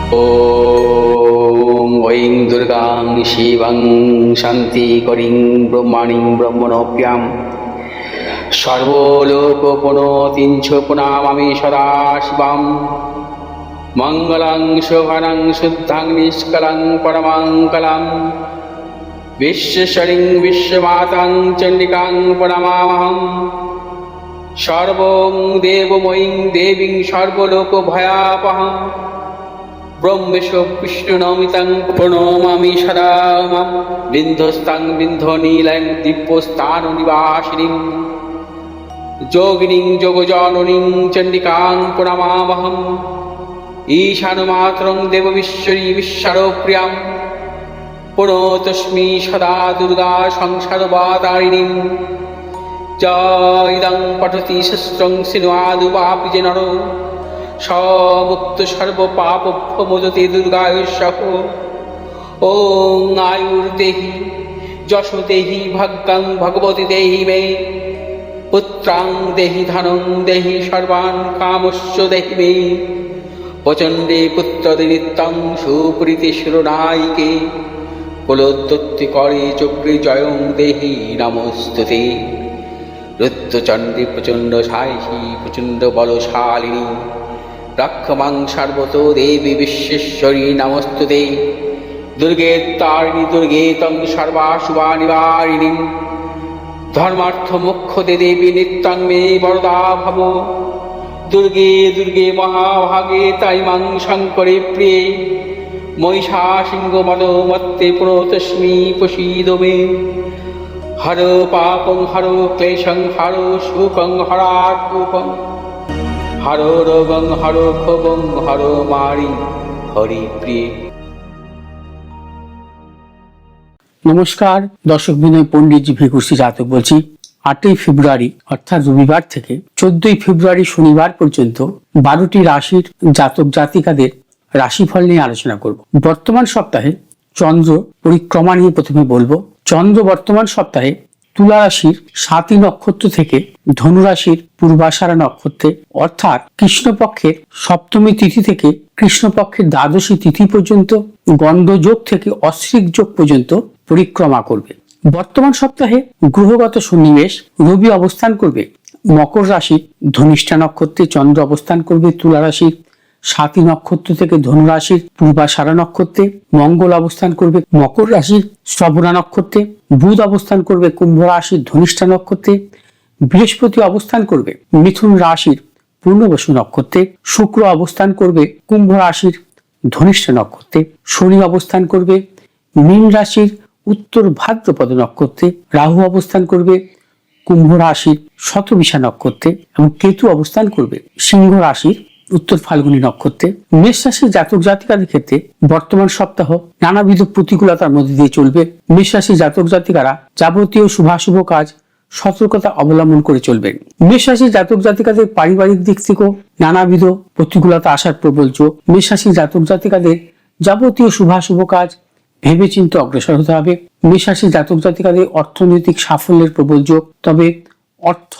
ॐ ऐं दुर्गां शिवं शान्तिकरीं ब्रह्माणीं ब्रह्मणोऽप्यां सर्वलोकपुनोतिं च पुनामामि सदा शिवां मङ्गलं शोभनं शुद्धं निष्कलं परमङ्गलं विश्वेश्वरीं विश्वमातां चण्डिकां प्रणमामहम् सर्वं देवमयीं देवीं सर्वलोकभयापहं ब्रह्मेश विष्णुनमितं प्रणमामि सदा मां बिन्धस्तां बिन्धनीलं दिव्यस्थाननिवासिनीं योगिनीं योगजननीं चण्डिकां प्रणमामहम् ईशानमात्रं देवविश्वरी विश्वप्रियां प्रणतोऽस्मि सदा दुर्गा संसारवातारिणीं इदं पठति शस्त्रं सिन्वादुवापि च नरो स मुक्त सर्वपापभ्यो मोचते दुर्गायुष्यः। ॐ आयुर्देहि यशो देहि भाग्यं भगवती देहि मे पुत्रां देहि धनं देहि सर्वान् कामश्च देहि मे प्रचण्डे पुत्रदे नित्यं सुप्रीति शिरोनायिके कुलोत्पत्तिकरे चक्रे जयं देहि नमोस्तुते। रुद्रचण्डे प्रचण्ड सायिषी प्रचण्ड बलशालिनी रक्षमां सर्वतो देवी विश्वेश्वरी नमोस्तुते। दुर्गे तारिणी दुर्गे तं सर्वाशुभानिवारिणीं धर्मार्थ मोक्षदे देवी नित्यं मे वरदा भव। दुर्गे दुर्गे महाभागे ताइमां शङ्करे प्रिये महिषासिंहमदोमत्ते प्रणतोऽस्मि प्रसीद मे। हरो पापं हरो क्लेशं हरो शोकं हरात्मकं हरो रोगं हरो क्षोभं हरो मारि हरिप्रिये। নমস্কার দর্শক বিনয় পণ্ডিতজি ভিকুর্সি জাতক বলছি। 8ই ফেব্রুয়ারি অর্থাৎ রবিবার থেকে 14ই ফেব্রুয়ারি শনিবার পর্যন্ত 12টি রাশির জাতক জাতিকাদের রাশিফল নিয়ে আলোচনা করব। বর্তমান সপ্তাহে চন্দ্র পরিক্রমা নিয়ে প্রথমে বলবো। চন্দ্র বর্তমান সপ্তাহে তুলা রাশির 7ই নক্ষত্র থেকে ধনু রাশির পূর্বাষাঢ়া নক্ষত্রে অর্থাৎ কৃষ্ণপক্ষের সপ্তমী তিথি থেকে কৃষ্ণপক্ষের দ্বাদশী তিথি পর্যন্ত গণ্ডযোগ থেকে অশ্রিক যোগ পর্যন্ত পরিক্রমা করবে। বর্তমান সপ্তাহে গ্রহগত সন্নিবেশ রবি অবস্থান করবে মকর রাশির ধনিষ্ঠা নক্ষত্রে, চন্দ্র অবস্থান করবে তুলা রাশির 7ই নক্ষত্র থেকে ধনু রাশির পূর্বাষাঢ়া নক্ষত্রে, মঙ্গল অবস্থান করবে মকর রাশির শ্রবণা নক্ষত্রে, বুধ অবস্থান করবে কুম্ভ রাশির ধনিষ্ঠা নক্ষত্রে, বৃহস্পতি অবস্থান করবে মিথুন রাশির পূর্ণবসু নক্ষত্রে, শুক্র অবস্থান করবে কুম্ভ রাশির ধনিষ্ঠা নক্ষত্রে, শনি অবস্থান করবে মীন রাশির উত্তর ভাদ্রপদ নক্ষত্রে, রাহু অবস্থান করবে কুম্ভ রাশির শতবিশা নক্ষত্রে এবং কেতু অবস্থান করবে সিংহ রাশির উত্তর ফাল্গুনী নক্ষত্রে। মেষ রাশির জাতক জাতিকাদের ক্ষেত্রে বর্তমান সপ্তাহ নানাবিধ প্রতিকূলতার মধ্যে দিয়ে চলবে। মেষ রাশির জাতক জাতিকারা যাবতীয় শুভাশুভ কাজ সতর্কতা অবলম্বন করে চলবেন। মেষ রাশির জাতক জাতিকাদের পারিবারিক দিক থেকেও নানাবিধ প্রতিকূলতা আসার প্রবল যোগ। মেষ রাশির জাতক জাতিকাদের যাবতীয় শুভাশুভ কাজ ভেবে চিন্তে অগ্রসর হতে হবে। মেষ রাশির জাতক জাতিকাদের অর্থনৈতিক সাফল্যের প্রবল যোগ, তবে অর্থ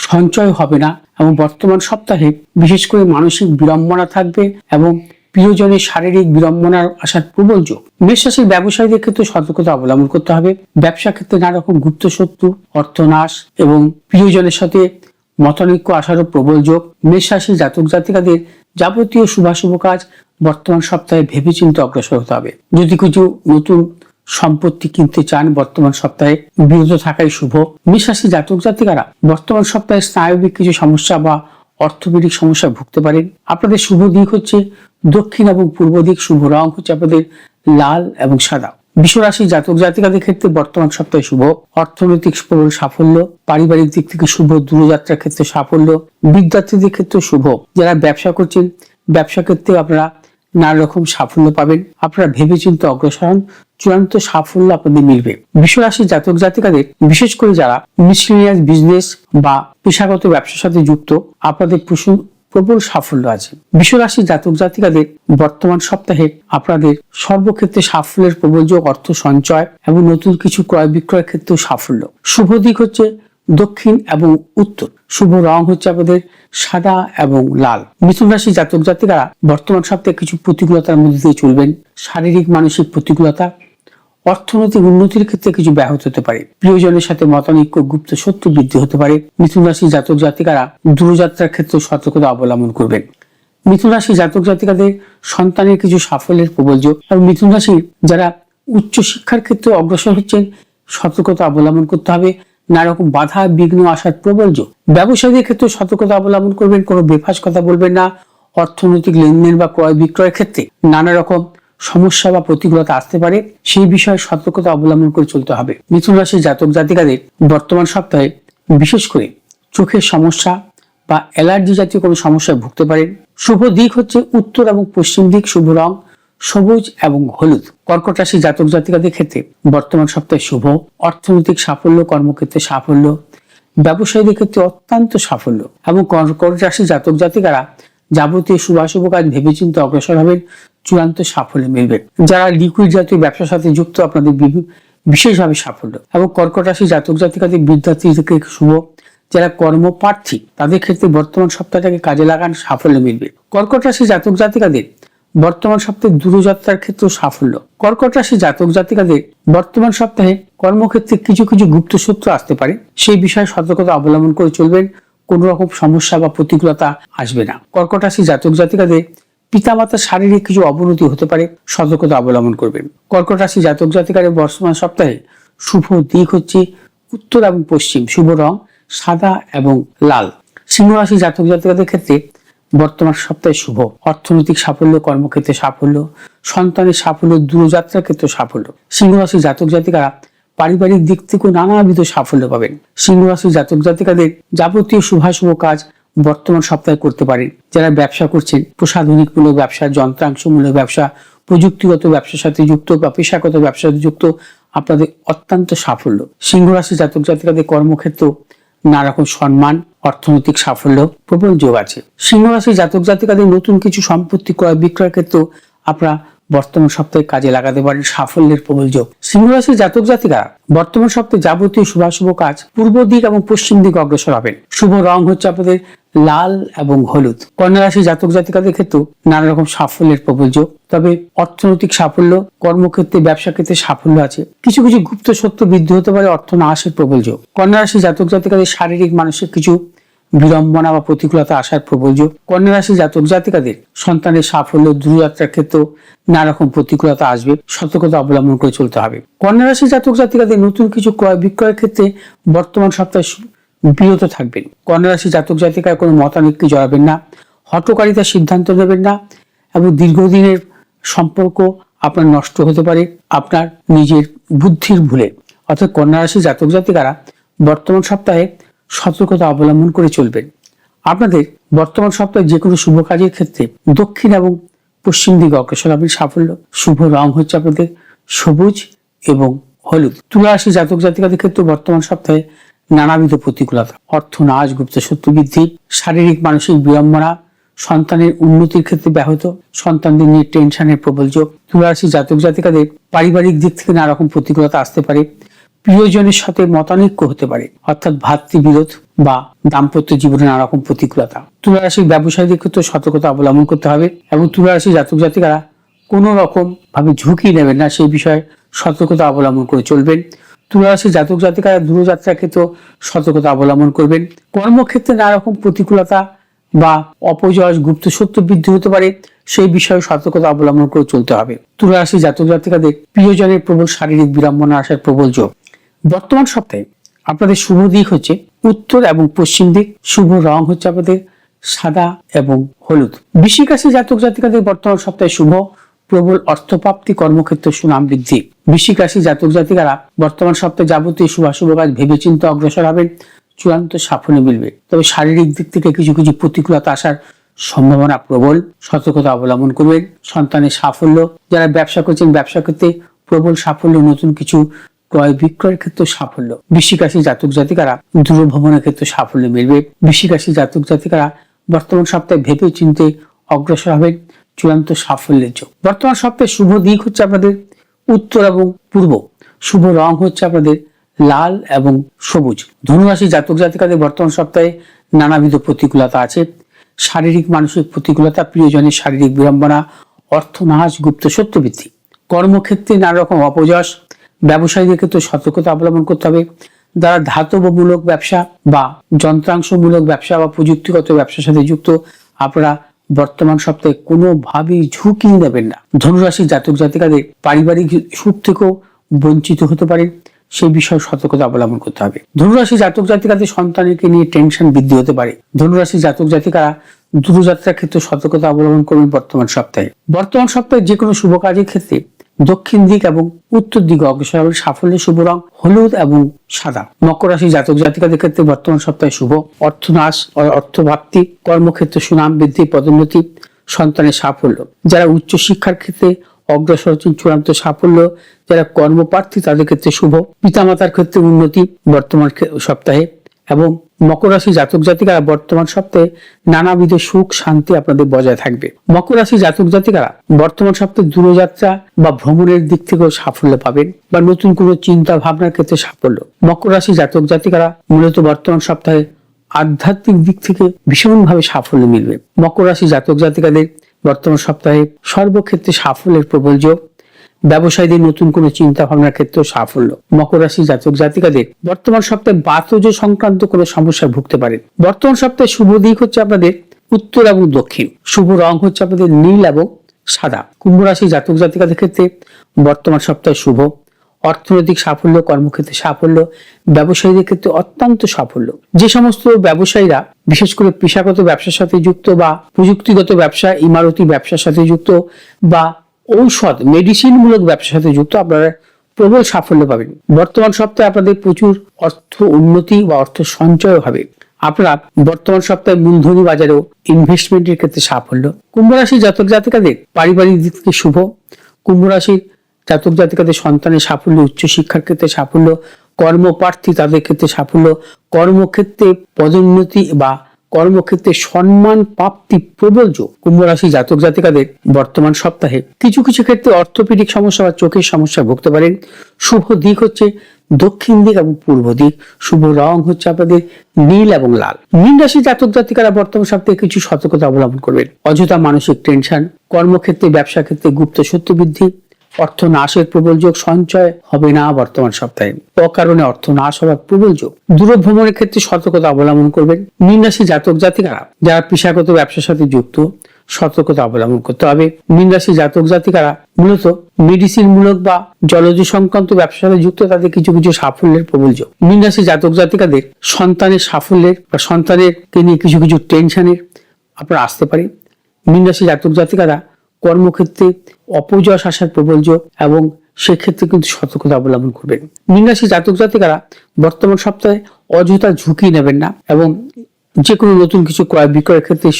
সঞ্চয় হবে না এবং বর্তমান সপ্তাহে বিশেষ করে মানসিক বিড়ম্বনা থাকবে এবং প্রিয়জনের শারীরিক বিড়ম্বনার আসার প্রবল যোগ। মেষ রাশির ব্যবসায়ীদের ক্ষেত্রে সতর্কতা অবলম্বন করতে হবে। ব্যবসা ক্ষেত্রে নানা রকম গুপ্ত শত্রু, অর্থনাশ এবং প্রিয়জনের সাথে মতানৈক্য আসারও প্রবল যোগ। মেষ রাশির জাতক জাতিকাদের যাবতীয় শুভাশুভ কাজ বর্তমান সপ্তাহে ভেবেচিন্তে অগ্রসর হতে হবে। যদি কিছু নতুন সম্পত্তি কিনতে চান বর্তমান সপ্তাহে বিরত থাকাই শুভ। মেষ রাশির জাতক জাতিকারা বর্তমান সপ্তাহে স্নায়বিক কিছু সমস্যা বা অর্থনৈতিক সমস্যা ভুগতে পারেন। আপনাদের শুভ দিক হচ্ছে দক্ষিণ এবং পূর্ব দিক, শুভ রং হচ্ছে আপনাদের লাল এবং সাদা। বৃষ রাশির জাতক জাতিকাদের ক্ষেত্রে বর্তমান সপ্তাহে শুভ অর্থনৈতিক সাফল্য, পারিবারিক দিক থেকে শুভ দূরযাত্রার ক্ষেত্রে সাফল্য, বিদ্যার্থীদের ক্ষেত্রে শুভ। যারা ব্যবসা করছেন ব্যবসা ক্ষেত্রে আপনারা নানা রকম সাফল্য পাবেন। আপনারা ভেবেচিন্তে অগ্রসর হন, চূড়ান্ত সাফল্য আপনাদের মিলবে। বৃষ রাশির জাতক জাতিকাদের বিশেষ করে যারা মিসলিনিয়াস বিজনেস বা পেশাগত ব্যবসার সাথে যুক্ত আপনাদের প্রবল সাফল্য আছে। বৃষ রাশির জাতক জাতিকাদের বর্তমান সপ্তাহে আপনাদের সর্বক্ষেত্রে সাফল্যের প্রবল যোগ, অর্থ সঞ্চয় এবং নতুন কিছু ক্রয় বিক্রয়ের ক্ষেত্রেও সাফল্য। শুভ দিক হচ্ছে দক্ষিণ এবং উত্তর। শুভ রং হচ্ছে আপনাদের সাদা এবং লাল। মিথুন রাশি জাতক জাতিকারা বর্তমান সপ্তাহে কিছু প্রতিকূলতার মধ্যে দিয়ে চলবেন। শারীরিক মানসিক প্রতিকূলতা, অর্থনৈতিক উন্নতির ক্ষেত্রে কিছু ব্যাহত হতে পারে। প্রিয়জনের সাথে মতানৈক্য, গুপ্ত শত্রু বৃদ্ধি হতে পারে। মিথুন রাশি জাতক জাতিকারা দূরযাত্রার ক্ষেত্রে সতর্কতা অবলম্বন করবেন। মিথুন রাশি জাতক জাতিকাদের সন্তানের কিছু সাফল্যের প্রবল যোগ। আর মিথুন রাশির যারা উচ্চ শিক্ষার ক্ষেত্রে অগ্রসর হচ্ছেন, সতর্কতা অবলম্বন করতে হবে। নানা রকম বাধা বিঘ্ন আসার প্রবল যোগ। ব্যবসায়ীদের ক্ষেত্রে সতর্কতা অবলম্বন করবেন, কোনো বেফাস কথা বলবেন না। অর্থনৈতিক লেনদেন বা ক্রয় বিক্রয়ের ক্ষেত্রে নানা রকম সমস্যা বা প্রতিকূলতা আসতে পারে, সেই বিষয়ে সতর্কতা অবলম্বন করে চলতে হবে। মিথুন রাশির জাতক জাতিকাদের বর্তমান সপ্তাহে বিশেষ করে চোখের সমস্যা বা অ্যালার্জি জাতীয় কোনো সমস্যায় ভুগতে পারেন। শুভ দিক হচ্ছে উত্তর এবং পশ্চিম দিক। শুভ রং সবুজ এবং হলুদ। কর্কট রাশি জাতক জাতিকাদের ক্ষেত্রে বর্তমান সপ্তাহে শুভ। অর্থনৈতিক সাফল্য, কর্মক্ষেত্রে সাফল্য, ব্যবসায়ীদের ক্ষেত্রে অত্যন্ত সাফল্য। এবং কর্কট রাশি জাতক জাতিকারা যাবতীয় শুভাশুভ কাজ ভেবেচিন্তে অগ্রসর হবেন, চূড়ান্ত সাফল্য মিলবে। যারা লিকুইড জাতীয় ব্যবসার সাথে যুক্ত, আপনাদের বিশেষভাবে সাফল্য। এবং কর্কট রাশি জাতক জাতিকাদের বিদ্যার্থীদেরকে শুভ। যারা কর্মপ্রার্থী তাদের ক্ষেত্রে বর্তমান সপ্তাহটাকে কাজে লাগান, সাফল্য মিলবে। কর্কট রাশি জাতক জাতিকাদের বর্তমান সপ্তাহে দূরযাত্রার ক্ষেত্রে সাফল্য। কর্কট রাশি জাতক জাতিকাদের বর্তমান সপ্তাহে কর্মক্ষেত্রে কিছু কিছু গুপ্ত শত্রু আসতে পারে, সেই বিষয়ে সতর্কতা অবলম্বন করে চলবেন। কোন রকম সমস্যা বা প্রতিকূলতা আসবে না। কর্কট রাশি জাতক জাতিকাদের পিতামাতার শারীরিক কিছু অবনতি হতে পারে, সতর্কতা অবলম্বন করবেন। কর্কট রাশি জাতক জাতিকাদের বর্তমান সপ্তাহে শুভ দিক হচ্ছে উত্তর এবং পশ্চিম। শুভ রং সাদা এবং লাল। সিংহ রাশি জাতক জাতিকাদের ক্ষেত্রে বর্তমান সপ্তাহে শুভ। অর্থনৈতিক সাফল্য, কর্মক্ষেত্রে সাফল্য, সন্তানের সাফল্য, দূরযাত্রার ক্ষেত্রে সাফল্য। সিংহ রাশি জাতক জাতিকারা পারিবারিক দিক থেকে নানাবিধ সাফল্য পাবেন। সিংহ রাশি জাতক জাতিকাদের যাবতীয় শুভাশুভ কাজ বর্তমান সপ্তাহে করতে পারেন। যারা ব্যবসা করছেন, প্রসাধনিকমূলক ব্যবসা, যন্ত্রাংশমূলক ব্যবসা, প্রযুক্তিগত ব্যবসার সাথে যুক্ত বা পেশাগত ব্যবসার সাথে যুক্ত, আপনাদের অত্যন্ত সাফল্য। সিংহ রাশি জাতক জাতিকাদের কর্মক্ষেত্র নানা রকম সম্মান, অর্থনৈতিক সাফল্য প্রবল যোগ আছে। সিংহ রাশি জাতক জাতিকাদের নতুন কিছু সম্পত্তি ক্রয় বিক্রয়ের ক্ষেত্রে আপনারা বর্তমান সপ্তাহে কাজে লাগাতে পারেন, সাফল্যের প্রবল যোগ। সিংহ রাশির জাতক জাতিকা বর্তমান সপ্তাহে যাবতীয় শুভাশুভ কাজ পূর্ব দিক এবং পশ্চিম দিকে অগ্রসর হবেন। শুভ রং হচ্ছে আপনাদের লাল এবং হলুদ। কন্যা রাশি জাতক জাতিকাদের ক্ষেত্রে নানা রকম সাফল্যের প্রবল যোগ। তবে অর্থনৈতিক সাফল্য, কর্মক্ষেত্রে, ব্যবসা ক্ষেত্রে সাফল্য আছে। কিছু কিছু গুপ্ত শত্রু বৃদ্ধি হতে পারে, অর্থ না আসার প্রবল যোগ। কন্যা রাশি জাতক জাতিকাদের শারীরিক মানসিক কিছু বিড়ম্বনা বা প্রতিকূলতা আসার প্রবল যোগ। কন্যা রাশি জাতক জাতিকাদের সন্তানের সাফল্য, দূরযাত্রার ক্ষেত্রে নানা রকম প্রতিকূলতা আসবে, সতর্কতা অবলম্বন করে চলতে হবে। কন্যা রাশি জাতক জাতিকাদের নতুন কিছু ক্রয় বিক্রয়ের ক্ষেত্রে বর্তমান সপ্তাহে বিরত থাকবেন। কন্যা রাশি জাতক জাতিকায় কোনো মতানৈক্যে জড়াবেন না, হঠকারিতার সিদ্ধান্ত নেবেন না এবং দীর্ঘদিনের সম্পর্ক আপনার নষ্ট হতে পারে আপনার নিজের বুদ্ধির ভুলে। অর্থাৎ কন্যা রাশি জাতক জাতিকারা বর্তমান সপ্তাহে সতর্কতা অবলম্বন করে চলবেন। আপনাদের বর্তমান সপ্তাহে যে কোনো শুভ কাজের ক্ষেত্রে দক্ষিণ এবং পশ্চিম দিকে অগ্রসর হবেন, সাফল্য। শুভ রং হচ্ছে আপনাদের সবুজ এবং হলুদ। তুলা রাশি জাতক জাতিকাদের ক্ষেত্রে বর্তমান সপ্তাহে নানাবিধ প্রতিকূলতা, অর্থ নাশ, গুপ্ত শত্রু বৃদ্ধি, শারীরিক মানসিক বিড়ম্বনা, সন্তানের উন্নতির ক্ষেত্রে ব্যাহত, সন্তানদের নিয়ে টেনশনের প্রবল যোগ। তুলা রাশি জাতক জাতিকাদের পারিবারিক দিক থেকে নানা রকম প্রতিকূলতা আসতে পারে, প্রিয়জনের সাথে মতানৈক্য হতে পারে, অর্থাৎ ভাতৃবিরোধ বা দাম্পত্য জীবনে নানা রকম প্রতিকূলতা। তুলা রাশির ব্যবসায়ীদের ক্ষেত্রে সতর্কতা অবলম্বন করতে হবে এবং তুলা রাশি জাতক জাতিকারা কোনো রকম ভাবে ঝুঁকি নেবেন না, সেই বিষয়ে সতর্কতা অবলম্বন করে চলবেন। তুলা রাশি জাতক জাতিকারা দূরযাত্রার ক্ষেত্রে সতর্কতা অবলম্বন করবেন। কর্মক্ষেত্রে নানা রকম প্রতিকূলতা বা অপজয়, গুপ্ত শত্রু বৃদ্ধি হতে পারে, সেই বিষয়ে সতর্কতা অবলম্বন করে চলতে হবে। তুলা রাশি জাতক জাতিকাদের প্রিয়জনের প্রবল শারীরিক বিড়ম্বনা আসার প্রবল যোগ। বর্তমান সপ্তাহে আপনাদের শুভ দিক হচ্ছে উত্তর এবং পশ্চিম দিক। শুভ রং হচ্ছে আপনাদের সাদা এবং হলুদ। বৃশ্চিক রাশি জাতক জাতিকাদের বর্তমান সপ্তাহে শুভ, প্রবল অর্থপ্রাপ্তি, কর্মক্ষেত্রে সুনাম বৃদ্ধি। বৃশ্চিক রাশি জাতক জাতিকারা বর্তমান সপ্তাহে যাবতীয় শুভাশুভ কাজ ভেবেচিন্তে অগ্রসর হবেন, চূড়ান্ত সাফল্য মিলবে। তবে শারীরিক দিক থেকে কিছু কিছু প্রতিকূলতা আসার সম্ভাবনা প্রবল, সতর্কতা অবলম্বন করবেন। সন্তানের সাফল্য, যারা ব্যবসা করছেন ব্যবসা ক্ষেত্রে প্রবল সাফল্য, নতুন কিছু ক্রয় বিক্রয়ের ক্ষেত্রে সাফল্য। বৃশ্চিক রাশি জাতক জাতিকারা দূরভ্রমণের ক্ষেত্রে সাফল্য মিলবে। বৃশ্চিক রাশি জাতক জাতিকারা বর্তমান সপ্তাহে ভেবে চিন্তে অগ্রসর হবেন, চূড়ান্ত সাফল্যের যোগ। বর্তমান সপ্তাহে শুভ দিক হচ্ছে আপনাদের উত্তর এবং পূর্ব। শুভ রং হচ্ছে আপনাদের লাল এবং সবুজ। ধনুরাশি জাতক জাতিকাদের বর্তমান সপ্তাহে নানাবিধ প্রতিকূলতা আছে। শারীরিক মানসিক প্রতিকূলতা, প্রিয়জনের শারীরিক বিড়ম্বনা, অর্থনাশ, গুপ্ত শত্রুবৃদ্ধি। কর্মক্ষেত্রে নানা রকম অপযশ। ব্যবসায়ীদের ক্ষেত্রে সতর্কতা অবলম্বন করতে হবে। যারা ধাতবমূলক ব্যবসা বা যন্ত্রাংশমূলক ব্যবসা বা প্রযুক্তিগত ব্যবসার সাথে যুক্ত, আপনারা বর্তমান সপ্তাহে কোনোভাবেই ঝুঁকি নেবেন না। ধনুরাশি জাতক জাতিকাদের পারিবারিক সুখ থেকেও বঞ্চিত হতে পারে, সেই বিষয়ে সতর্কতা অবলম্বন করতে হবে। ধনুরাশি জাতক জাতিকাদের সন্তানকে নিয়ে টেনশন বৃদ্ধি হতে পারে। ধনুরাশি জাতক জাতিকারা দূরযাত্রার ক্ষেত্রে সতর্কতা অবলম্বন করবেন বর্তমান সপ্তাহে। বর্তমান সপ্তাহে যে কোনো শুভ কাজের ক্ষেত্রে দক্ষিণ দিক এবং উত্তর দিকে অগ্রসর হবে। সাফল্যের শুভ রং হলুদ এবং সাদা। মকর রাশি জাতক জাতিকাদের ক্ষেত্রে বর্তমান সপ্তাহে শুভ। অর্থনাশ, অর্থপ্রাপ্তি, কর্মক্ষেত্রে সুনাম বৃদ্ধি, পদোন্নতি, সন্তানের সাফল্য। যারা উচ্চ শিক্ষার ক্ষেত্রে অগ্রসর হচ্ছেন, চূড়ান্ত সাফল্য। যারা কর্মপ্রার্থী তাদের ক্ষেত্রে শুভ। পিতামাতার ক্ষেত্রে উন্নতি বর্তমান সপ্তাহে। এবং মকর রাশি জাতক জাতিকারা বর্তমান সপ্তাহে নানাবিধ সুখ শান্তি আপনাদের বজায় থাকবে। মকর রাশি জাতক জাতিকারা বর্তমান সপ্তাহে দূরযাত্রা বা ভ্রমণের দিক থেকেও সাফল্য পাবেন বা নতুন কোনো চিন্তা ভাবনার ক্ষেত্রে সাফল্য। মকর রাশি জাতক জাতিকারা মূলত বর্তমান সপ্তাহে আধ্যাত্মিক দিক থেকে ভীষণভাবে সাফল্য মিলবে। মকর রাশি জাতক জাতিকাদের বর্তমান সপ্তাহে সর্বক্ষেত্রে সাফল্যের প্রবল যোগ। ব্যবসায়ীদের নতুন কোনো চিন্তা ভাবনার ক্ষেত্রেও সাফল্য। মকর রাশি জাতক জাতিকাদের বর্তমান সপ্তাহে বাতজ সংক্রান্ত কোনো সমস্যায় ভুগতে পারেন। বর্তমান সপ্তাহে শুভ দিক হচ্ছে আপনাদের উত্তর এবং দক্ষিণ। শুভ রং হচ্ছে আপনাদের নীল এবং সাদা। কুম্ভ রাশি জাতক জাতিকাদের ক্ষেত্রে বর্তমান সপ্তাহে শুভ। অর্থনৈতিক সাফল্য, কর্মক্ষেত্রে সাফল্য, ব্যবসায়ীদের ক্ষেত্রে অত্যন্ত সাফল্য। যে সমস্ত ব্যবসায়ীরা বিশেষ করে পেশাগত ব্যবসার সাথে যুক্ত বা প্রযুক্তিগত ব্যবসা, ইমারতি ব্যবসার সাথে যুক্ত বা ঔষধ মেডিসিন মূলক ব্যবসার সাথে যুক্ত, আপনারা প্রবল সাফল্য পাবেন। বর্তমান সপ্তাহে আপনাদের প্রচুর অর্থ উন্নতি বা অর্থ সঞ্চয় হবে। আপনারা বর্তমান সপ্তাহে মূলধনী বাজারেও ইনভেস্টমেন্টের ক্ষেত্রে সাফল্য। কুম্ভ রাশি জাতক জাতিকাদের পারিবারিক দিক থেকে শুভ। কুম্ভ রাশির জাতক জাতিকাদের সন্তানের সাফল্য, উচ্চ শিক্ষার ক্ষেত্রে সাফল্য, কর্মপ্রার্থী তাদের ক্ষেত্রে সাফল্য, কর্মক্ষেত্রে পদোন্নতি বা কর্মক্ষেত্রে সম্মান প্রাপ্তি প্রবল যোগ। কুম্ভ রাশি জাতক জাতিকাদের বর্তমান সপ্তাহে কিছু কিছু ক্ষেত্রে অর্থোপেডিক সমস্যা বা চোখের সমস্যা ভুগতে পারেন। শুভ দিক হচ্ছে দক্ষিণ দিক এবং পূর্ব দিক। শুভ রং হচ্ছে আপনাদের নীল এবং লাল। মীন রাশি জাতক জাতিকারা বর্তমান সপ্তাহে কিছু সতর্কতা অবলম্বন করবেন। অযথা মানসিক টেনশন, কর্মক্ষেত্রে ব্যবসা ক্ষেত্রে গুপ্ত শত্রু বৃদ্ধি, অর্থ নাশের প্রবল যোগ। সঞ্চয় হবে না বর্তমান সপ্তাহে, অকারণে অর্থ নাশ হওয়ার প্রবল যোগ। দূরভ্রমণের ক্ষেত্রে সতর্কতা অবলম্বন করবেন। মীন রাশি জাতক জাতিকারা যারা পেশাগত ব্যবসার সাথে যুক্ত, সতর্কতা অবলম্বন করতে হবে। মীন রাশি জাতক জাতিকারা মূলত মেডিসিন মূলক বা জলজ সংক্রান্ত ব্যবসার সাথে যুক্ত, তাদের কিছু কিছু সাফল্যের প্রবল যোগ। মীন রাশি জাতক জাতিকাদের সন্তানের সাফল্যের বা সন্তানেরকে নিয়ে কিছু কিছু টেনশনের আপনার আসতে পারে। মীন রাশি জাতক জাতিকারা কর্মক্ষেত্রে অপযশ আসার প্রবল যোগ এবং সেক্ষেত্রে কিন্তু সতর্কতা অবলম্বন করবেন। মীন রাশি জাতক জাতিকারা বর্তমান সপ্তাহে অযথা ঝুঁকি নেবেন না এবং যে কোনো নতুন কিছু ক্রয় বিক্রয়ের ক্ষেত্রে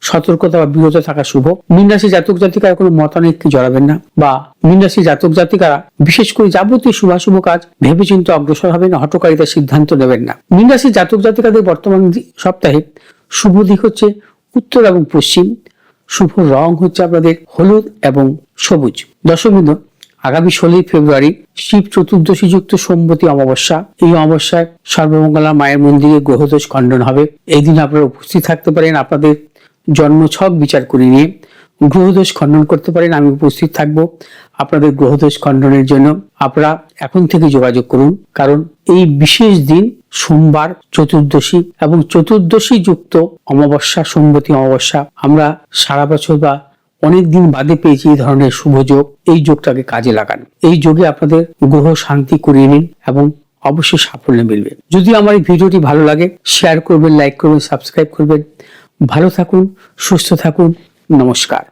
সতর্কতা বা বিরত থাকা শুভ। মীন রাশি জাতক জাতিকারা কোনো মতানৈক্যে জড়াবেন না বা মীন রাশি জাতক জাতিকারা বিশেষ করে যাবতীয় শুভাশুভ কাজ ভেবেচিন্তে অগ্রসর হবেন, হঠকারিতার সিদ্ধান্ত নেবেন না। মীন রাশি জাতক জাতিকাদের বর্তমান সপ্তাহে শুভ দিক হচ্ছে উত্তর এবং পশ্চিম। শুভ রং হচ্ছে আপনাদের হলুদ এবং সবুজ। দর্শকবৃন্দ, আগামী 16 ফেব্রুয়ারি শিব চতুর্দশী যুক্ত সোমবতী অমাবস্যা। এই অমাবস্যায় সর্বমঙ্গলা মায়ের মন্দিরে গ্রহদোষ খণ্ডন হবে। এই দিন আপনারা উপস্থিত থাকতে পারেন, আপনাদের জন্মছক বিচার করে নিয়ে গ্রহদোষ খণ্ডন করতে পারেন। আমি উপস্থিত থাকবো আপনাদের গ্রহদোষ খণ্ডনের জন্য। আপনারা এখন থেকে যোগাযোগ করুন, কারণ এই বিশেষ দিন সোমবার চতুর্দশী এবং চতুর্দশী যুক্ত অমাবস্যা, সোমবতী অমাবস্যা, আমরা সারা বছর বা অনেক দিন বাদে পেয়েছি এই ধরনের শুভ যোগ। এই যোগটাকে কাজে লাগান। এই যোগে আপনাদের গ্রহ শান্তি করিয়ে নিন এবং অবশ্যই সাফল্য মিলবে। যদি আমার এই ভিডিওটি ভালো লাগে, শেয়ার করবেন, লাইক করবেন, সাবস্ক্রাইব করবেন। ভালো থাকুন, সুস্থ থাকুন। নমস্কার।